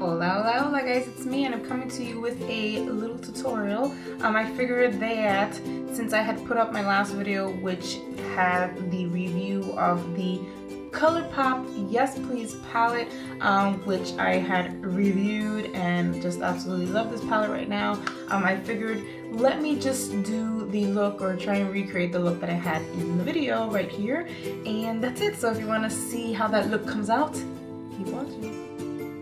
Hola guys, it's me and I'm coming to you with a little tutorial. I figured that since I had put up my last video which had the review of the Colourpop Yes Please palette, which I had reviewed and just absolutely love this palette right now, I figured let me just do the look or try and recreate the look that I had in the video right here, and that's it. So if you want to see how that look comes out, keep watching.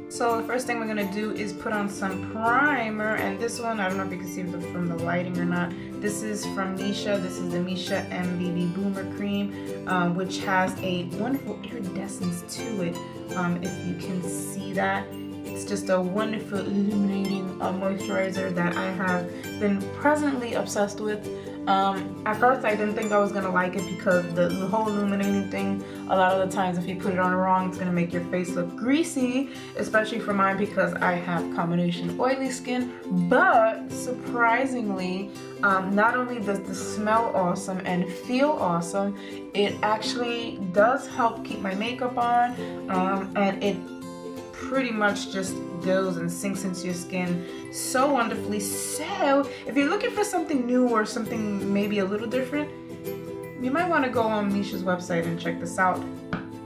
So the first thing we're going to do is put on some primer, and this one, I don't know if you can see it from the lighting or not, this is from Misha. This is the Misha MBB Boomer Cream, which has a wonderful iridescence to it, if you can see that. It's just a wonderful illuminating moisturizer that I have been presently obsessed with. At first I didn't think I was gonna like it because the whole illuminating thing, a lot of the times if you put it on wrong, it's gonna make your face look greasy, especially for mine because I have combination oily skin. But surprisingly, not only does the smell awesome and feel awesome, it actually does help keep my makeup on, and it pretty much just goes and sinks into your skin so wonderfully. So if you're looking for something new or something maybe a little different, you might want to go on Misha's website and check this out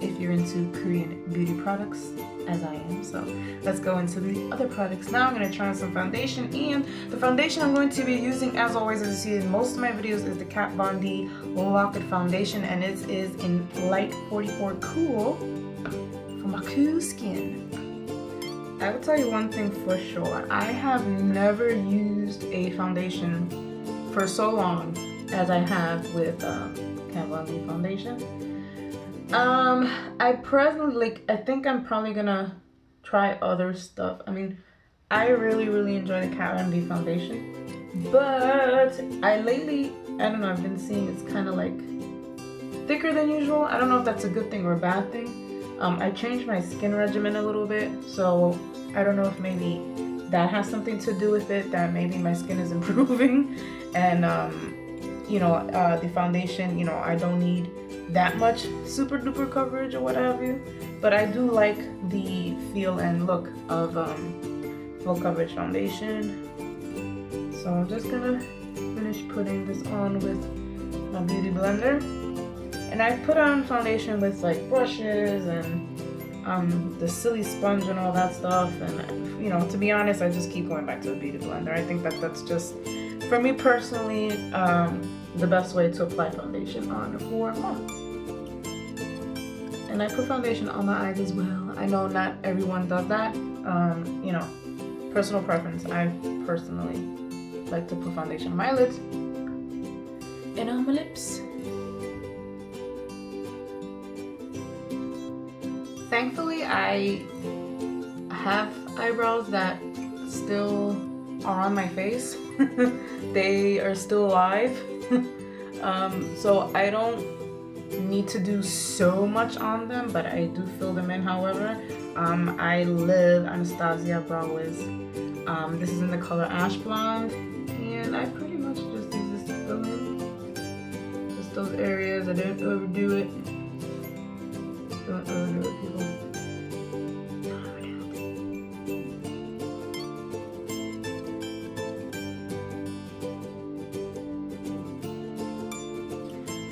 if you're into Korean beauty products as I am. So let's go into the other products now. I'm going to try on some foundation, and the foundation I'm going to be using, as always, as you see in most of my videos, is the Kat Von D Lock-It Foundation, and it is in Light 44 Cool for my cool skin. I will tell you one thing for sure. I have never used a foundation for so long as I have with Kat Von D foundation. I presently, I think I'm probably gonna try other stuff. I mean, I really enjoy the Kat Von D foundation, but I don't know, I've been seeing it's kind of like thicker than usual. I don't know if that's a good thing or a bad thing. I changed my skin regimen a little bit, so I don't know if maybe that has something to do with it, that maybe my skin is improving, and the foundation, I don't need that much super duper coverage or what have you, but I do like the feel and look of full coverage foundation. So I'm just gonna finish putting this on with my beauty blender. And I put on foundation with like brushes and the silly sponge and all that stuff, and to be honest, I just keep going back to the beauty blender. I think that's just, for me personally, the best way to apply foundation on for mom. And I put foundation on my eyes as well. I know not everyone does that. Personal preference. I personally like to put foundation on my lids and on my lips. Thankfully, I have eyebrows that still are on my face. They are still alive. So I don't need to do so much on them, but I do fill them in. However, I live Anastasia Brow Wiz. This is in the color Ash Blonde, and I pretty much just use this to fill in just those areas. I didn't overdo it. Don't overdo it, people.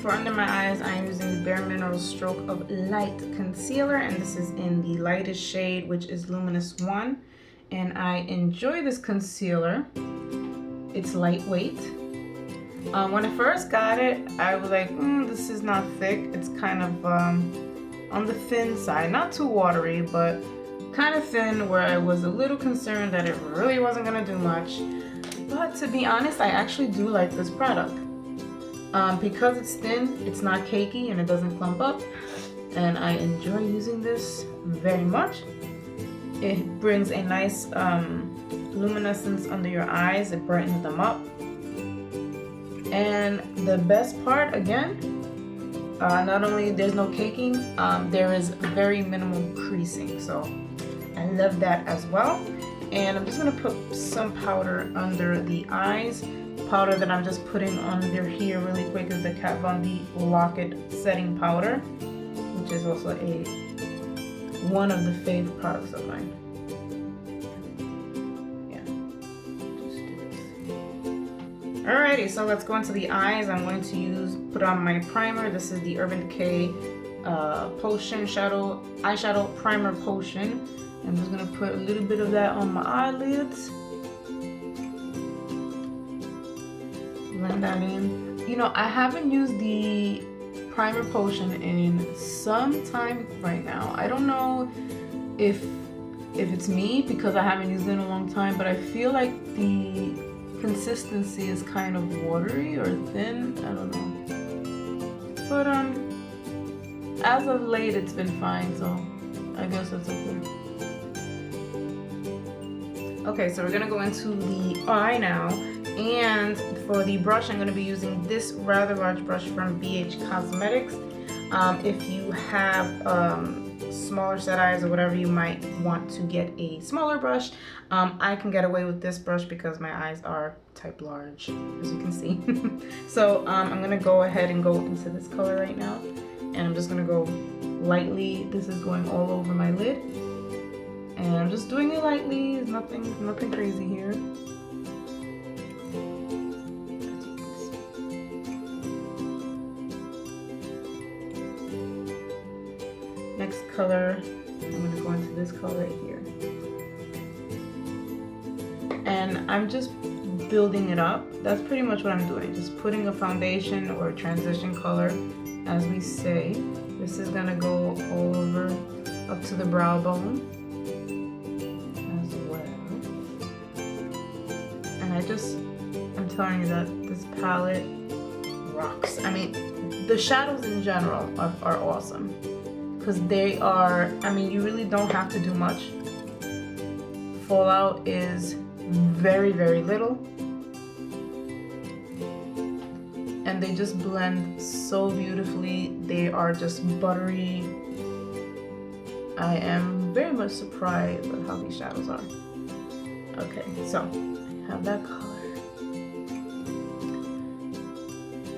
For under my eyes, I'm using the Bare Minerals Stroke of Light Concealer, and this is in the lightest shade, which is Luminous 1. And I enjoy this concealer. It's lightweight. When I first got it, I was like, this is not thick. It's kind of on the thin side, not too watery, but kind of thin, where I was a little concerned that it really wasn't gonna do much. But to be honest, I actually do like this product. Because it's thin, it's not cakey, and it doesn't clump up, and I enjoy using this very much. It brings a nice luminescence under your eyes. It brightens them up. And the best part, again, not only there's no caking, there is very minimal creasing, so I love that as well. And I'm just gonna put some powder under the eyes. Powder that I'm just putting under here really quick is the Kat Von D Lock-It Setting Powder, which is also one of the fave products of mine. Alrighty, so let's go into the eyes. I'm going to put on my primer. This is the Urban Decay Potion eyeshadow primer potion. I'm just gonna put a little bit of that on my eyelids. Blend that in. You know, I haven't used the primer potion in some time right now. I don't know if it's me because I haven't used it in a long time, but I feel like the consistency is kind of watery or thin. I don't know. But as of late it's been fine, so I guess that's okay. Okay, so we're gonna go into the eye now, and for the brush I'm gonna be using this rather large brush from BH Cosmetics. If you have smaller set eyes or whatever, you might want to get a smaller brush. I can get away with this brush because my eyes are type large, as you can see. So I'm gonna go ahead and go into this color right now, and I'm just gonna go lightly. This is going all over my lid, and I'm just doing it lightly. There's nothing crazy here. Next color, I'm going to go into this color right here. And I'm just building it up. That's pretty much what I'm doing. Just putting a foundation or a transition color, as we say. This is going to go all over up to the brow bone as well. And I'm telling you that this palette rocks. I mean, the shadows in general are awesome. Because they are, I mean, you really don't have to do much. Fallout is very, very little. And they just blend so beautifully. They are just buttery. I am very much surprised at how these shadows are. Okay, so I have that color.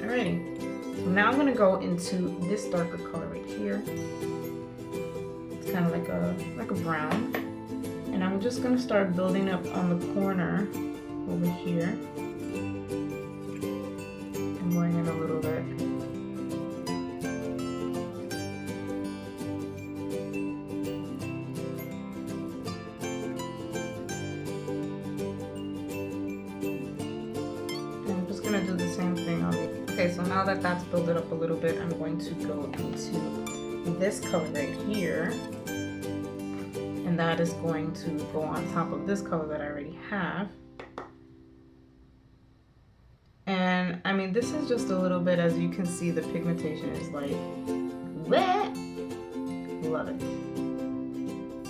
Alrighty. So now I'm gonna go into this darker color right here. Kind of like a brown, and I'm just gonna start building up on the corner over here and going in a little bit. And I'm just gonna do the same thing on the. Okay, so now that that's built it up a little bit, I'm going to go into this color right here. And that is going to go on top of this color that I already have. And I mean, this is just a little bit, as you can see, the pigmentation is like, bleh. Love it.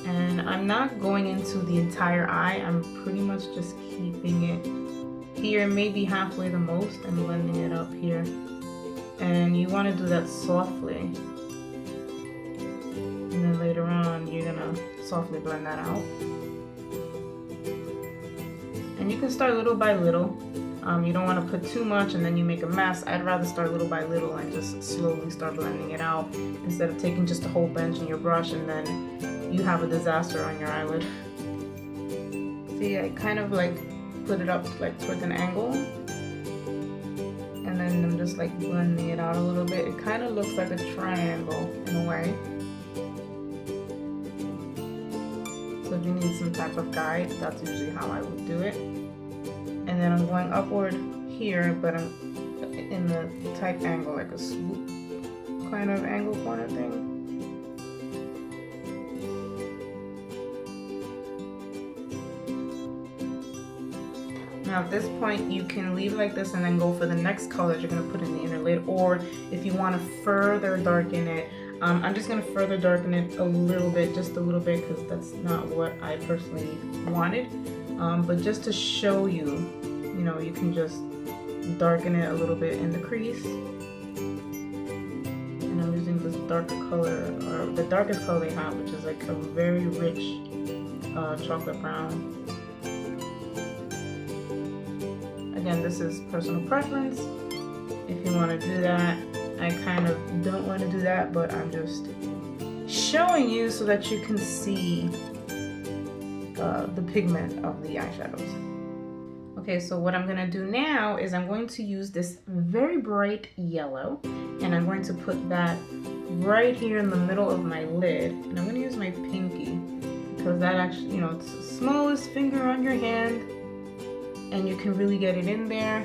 And I'm not going into the entire eye. I'm pretty much just keeping it here, maybe halfway the most, and blending it up here. And you want to do that softly. And then later on, you're gonna softly blend that out. And you can start little by little. You don't want to put too much and then you make a mess. I'd rather start little by little and just slowly start blending it out instead of taking just a whole bunch in your brush and then you have a disaster on your eyelid. See, I kind of like put it up like towards an angle. And then I'm just like blending it out a little bit. It kind of looks like a triangle in a way. So if you need some type of guide, that's usually how I would do it. And then I'm going upward here, but I'm in the type angle, like a swoop kind of angle corner thing. Now at this point, you can leave like this and then go for the next color you're going to put in the inner lid, or if you want to further darken it, I'm just going to further darken it a little bit, just a little bit, because that's not what I personally wanted. But just to show you, you know, you can just darken it a little bit in the crease. And I'm using this darker color, or the darkest color they have, which is like a very rich chocolate brown. Again, this is personal preference. If you want to do that, I kind of don't want to do that, but I'm just showing you so that you can see the pigment of the eyeshadows. Okay, so what I'm gonna do now is I'm going to use this very bright yellow, and I'm going to put that right here in the middle of my lid. And I'm gonna use my pinky because that actually, you know, it's the smallest finger on your hand, and you can really get it in there.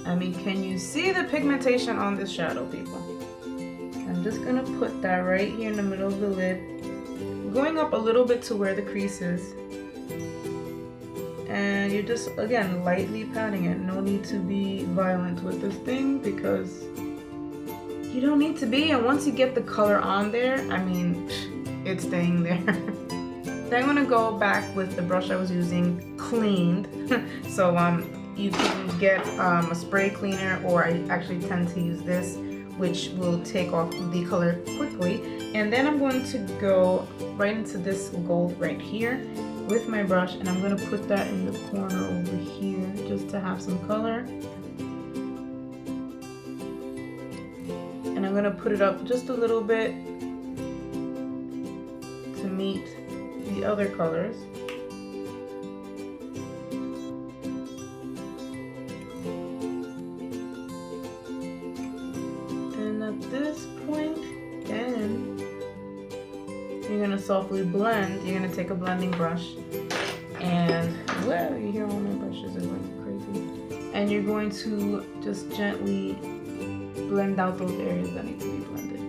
I mean, can you see the pigmentation on this shadow, people? I'm just gonna put that right here in the middle of the lid, going up a little bit to where the crease is. And you're just, again, lightly patting it. No need to be violent with this thing because you don't need to be. And once you get the color on there, I mean, it's staying there. Then I'm gonna go back with the brush I was using, cleaned. So you can get a spray cleaner, or I actually tend to use this, which will take off the color quickly. And then I'm going to go right into this gold right here with my brush, and I'm going to put that in the corner over here just to have some color. And I'm going to put it up just a little bit to meet the other colors. And at this point, then you're gonna softly blend. You're gonna take a blending brush, and well, you hear all my brushes are going crazy. And you're going to just gently blend out those areas that need to be blended.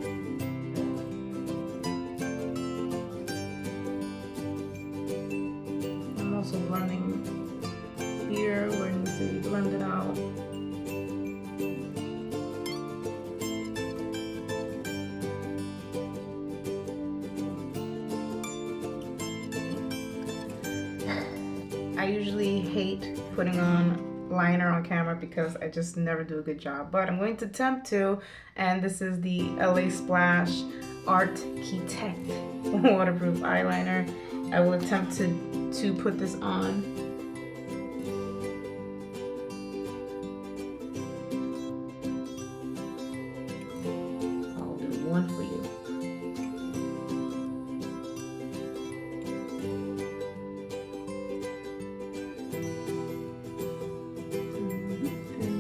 I'm also blending here where it needs to be blended out. I usually hate putting on liner on camera because I just never do a good job, but I'm going to attempt to, and this is the LA Splash Architect waterproof eyeliner. I will attempt to put this on. I'll do one for you.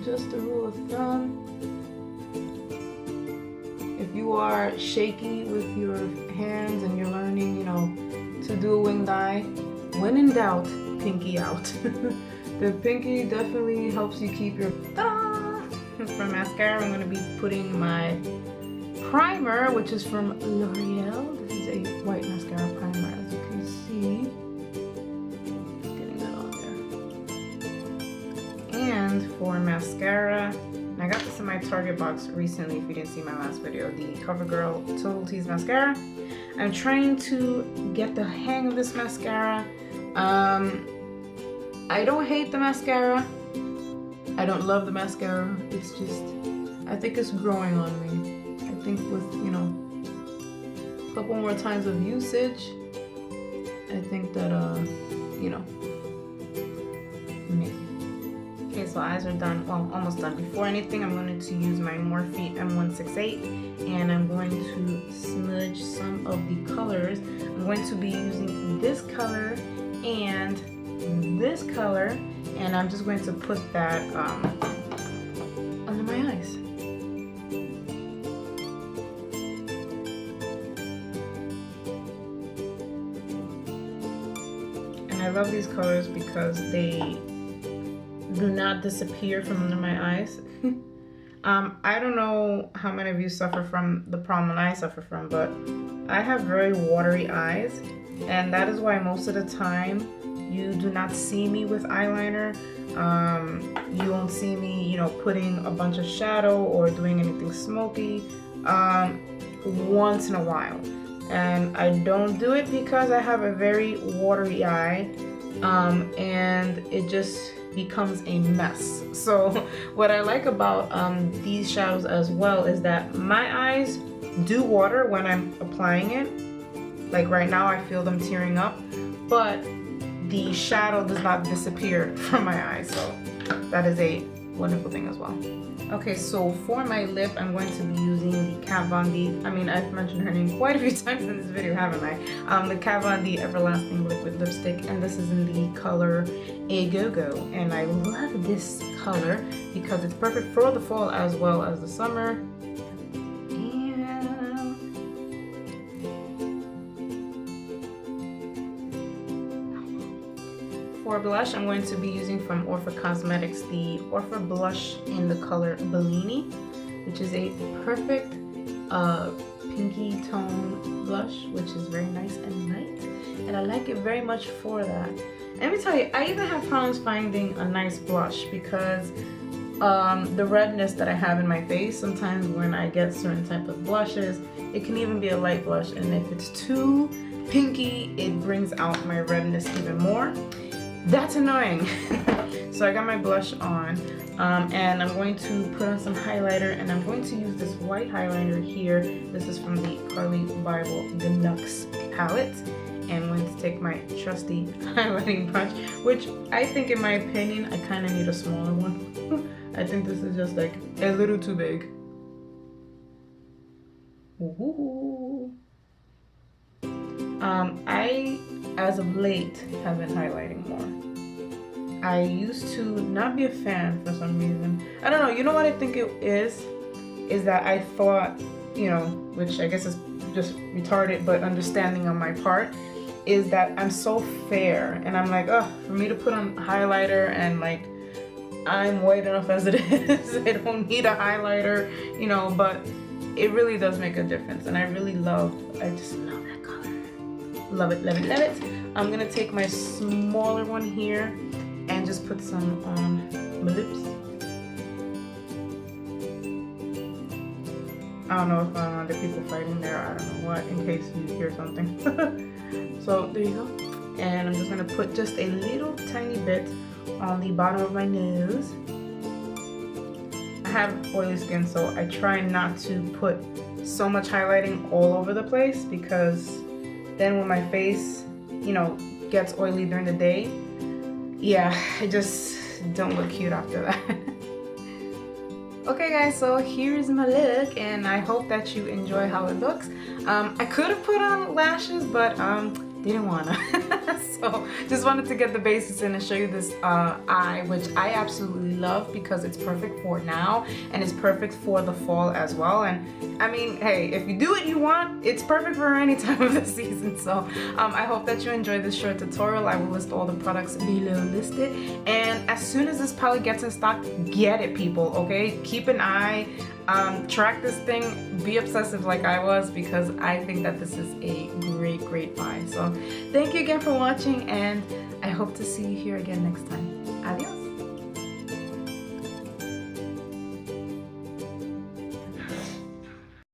Just a rule of thumb, if you are shaky with your hands and you're learning, you know, to do a winged eye, when in doubt, pinky out. The pinky definitely helps you keep your ta-da! For mascara, I'm going to be putting my primer, which is from L'Oreal. This is a white mascara primer, as you can see. And for mascara, and I got this in my Target box recently if you didn't see my last video, the Covergirl Total Tease Mascara. I'm trying to get the hang of this mascara. I don't hate the mascara. I don't love the mascara. It's just, I think it's growing on me. I think with, you know, a couple more times of usage, I think that, you know, maybe. Okay, so eyes are done, well, almost done. Before anything, I'm going to use my Morphe M168, and I'm going to smudge some of the colors. I'm going to be using this color and this color, and I'm just going to put that under my eyes. And I love these colors because they do not disappear from under my eyes. I don't know how many of you suffer from the problem I suffer from, but I have very watery eyes, and that is why most of the time you do not see me with eyeliner. You won't see me, you know, putting a bunch of shadow or doing anything smoky once in a while. And I don't do it because I have a very watery eye, and it just becomes a mess. So what I like about these shadows as well is that my eyes do water when I'm applying it. Like right now I feel them tearing up, but the shadow does not disappear from my eyes. So that is a wonderful thing as well. Okay, so for my lip, I'm going to be using the Kat Von D. I mean, I've mentioned her name quite a few times in this video, haven't I? The Kat Von D Everlasting Liquid Lipstick, and this is in the color A Go-Go. And I love this color because it's perfect for the fall as well as the summer. For blush, I'm going to be using from Ofra Cosmetics the Ofra blush in the color Bellini, which is a perfect pinky tone blush, which is very nice and light, and I like it very much for that. And let me tell you, I even have problems finding a nice blush because the redness that I have in my face, sometimes when I get certain type of blushes, it can even be a light blush, and if it's too pinky, it brings out my redness even more. That's annoying. So I got my blush on, and I'm going to put on some highlighter, and I'm going to use this white highlighter here. This is from the Carly Bible Deluxe palette, and I'm going to take my trusty highlighting brush, which I think, in my opinion, I kind of need a smaller one. I think this is just like a little too big. Ooh. I, as of late, have been highlighting more. I used to not be a fan for some reason. I don't know, you know what I think it is that I thought, you know, which I guess is just retarded but understanding on my part, is that I'm so fair, and I'm like, oh, for me to put on highlighter, and like, I'm white enough as it is, I don't need a highlighter, you know, but it really does make a difference, and I just love that color. Love it, love it, love it. I'm gonna take my smaller one here and just put some on my lips. I don't know if there are people fighting there, I don't know what, in case you hear something. So there you go. And I'm just gonna put just a little tiny bit on the bottom of my nose. I have oily skin, so I try not to put so much highlighting all over the place, because then when my face, you know, gets oily during the day, yeah, I just don't look cute after that. Okay guys, so here's my look, and I hope that you enjoy how it looks. I could have put on lashes, but didn't wanna. So just wanted to get the basics in and show you this eye, which I absolutely love because it's perfect for now, and it's perfect for the fall as well. And I mean, hey, if you do what you want, it's perfect for any time of the season. So I hope that you enjoyed this short tutorial. I will list all the products below listed, and as soon as this palette gets in stock, get it, people, okay? Keep an eye, track this thing, be obsessive like I was, because I think that this is a great buy. So thank you again for watching, and I hope to see you here again next time. Adios.